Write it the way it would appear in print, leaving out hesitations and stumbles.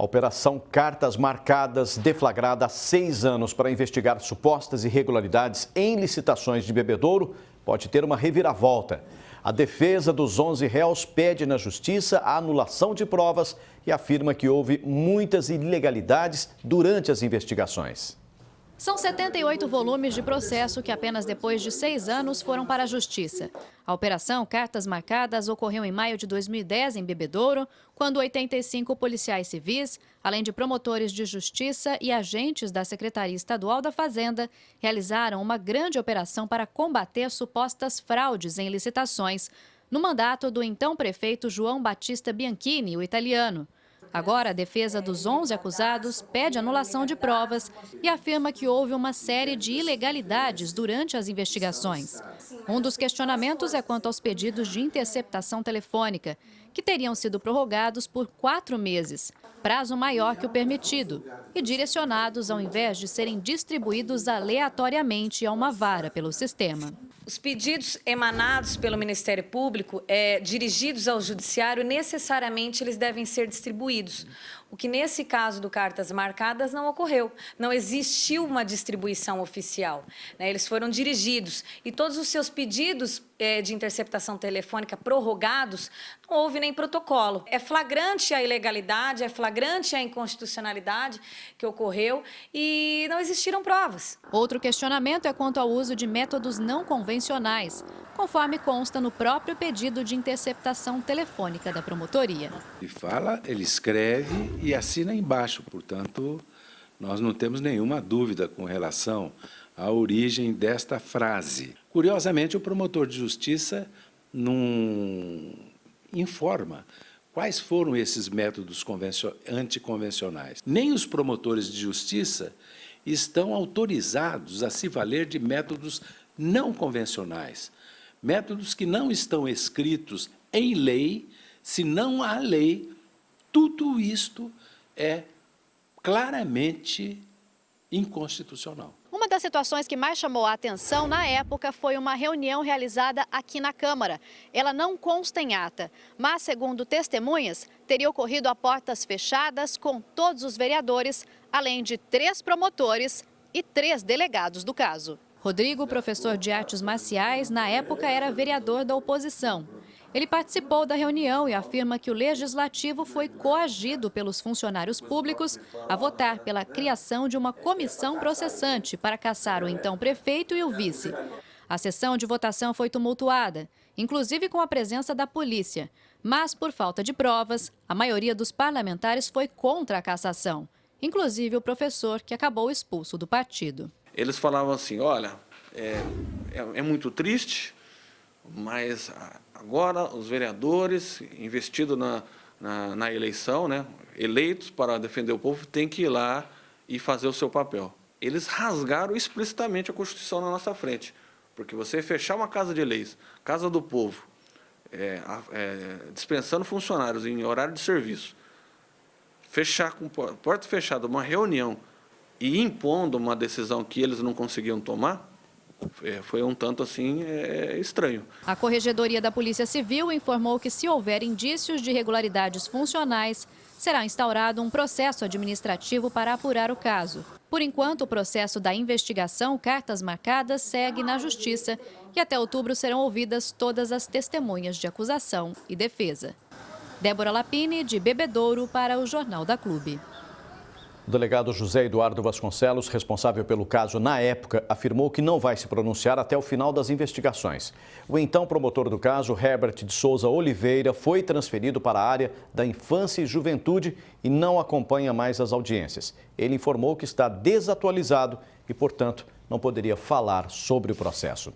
A Operação Cartas Marcadas, deflagrada há 6 anos para investigar supostas irregularidades em licitações de bebedouro, pode ter uma reviravolta. A defesa dos 11 réus pede na Justiça a anulação de provas e afirma que houve muitas ilegalidades durante as investigações. São 78 volumes de processo que apenas depois de 6 anos foram para a Justiça. A Operação Cartas Marcadas ocorreu em maio de 2010 em Bebedouro, quando 85 policiais civis, além de promotores de justiça e agentes da Secretaria Estadual da Fazenda, realizaram uma grande operação para combater supostas fraudes em licitações, no mandato do então prefeito João Batista Bianchini, o italiano. Agora, a defesa dos 11 acusados pede anulação de provas e afirma que houve uma série de ilegalidades durante as investigações. Um dos questionamentos é quanto aos pedidos de interceptação telefônica, que teriam sido prorrogados por 4 meses, prazo maior que o permitido, e direcionados ao invés de serem distribuídos aleatoriamente a uma vara pelo sistema. Os pedidos emanados pelo Ministério Público, dirigidos ao Judiciário, necessariamente eles devem ser distribuídos. O que nesse caso do Cartas Marcadas não ocorreu. Não existiu uma distribuição oficial, né? Eles foram dirigidos e todos os seus pedidos de interceptação telefônica prorrogados, não houve nem protocolo. É flagrante a ilegalidade, é flagrante a inconstitucionalidade que ocorreu e não existiram provas. Outro questionamento é quanto ao uso de métodos não convencionais, conforme consta no próprio pedido de interceptação telefônica da promotoria. Ele fala, ele escreve e assina embaixo, portanto, nós não temos nenhuma dúvida com relação à origem desta frase. Curiosamente, o promotor de justiça não informa quais foram esses métodos anticonvencionais. Nem os promotores de justiça estão autorizados a se valer de métodos não convencionais, métodos que não estão escritos em lei. Se não há lei, tudo isto é claramente inconstitucional. Uma das situações que mais chamou a atenção na época foi uma reunião realizada aqui na Câmara. Ela não consta em ata, mas, segundo testemunhas, teria ocorrido a portas fechadas com todos os vereadores, além de 3 promotores e 3 delegados do caso. Rodrigo, professor de artes marciais, na época era vereador da oposição. Ele participou da reunião e afirma que o Legislativo foi coagido pelos funcionários públicos a votar pela criação de uma comissão processante para caçar o então prefeito e o vice. A sessão de votação foi tumultuada, inclusive com a presença da polícia. Mas, por falta de provas, a maioria dos parlamentares foi contra a cassação, inclusive o professor, que acabou expulso do partido. Eles falavam assim, olha, é muito triste, mas agora os vereadores investidos na eleição, né, eleitos para defender o povo, têm que ir lá e fazer o seu papel. Eles rasgaram explicitamente a Constituição na nossa frente, porque você fechar uma casa de leis, casa do povo, dispensando funcionários em horário de serviço, fechar com porta fechada uma reunião e impondo uma decisão que eles não conseguiam tomar, foi um tanto assim estranho. A Corregedoria da Polícia Civil informou que, se houver indícios de irregularidades funcionais, será instaurado um processo administrativo para apurar o caso. Por enquanto, o processo da investigação Cartas Marcadas segue na Justiça e até outubro serão ouvidas todas as testemunhas de acusação e defesa. Débora Lapini, de Bebedouro, para o Jornal da Clube. O delegado José Eduardo Vasconcelos, responsável pelo caso na época, afirmou que não vai se pronunciar até o final das investigações. O então promotor do caso, Herbert de Souza Oliveira, foi transferido para a área da infância e juventude e não acompanha mais as audiências. Ele informou que está desatualizado e, portanto, não poderia falar sobre o processo.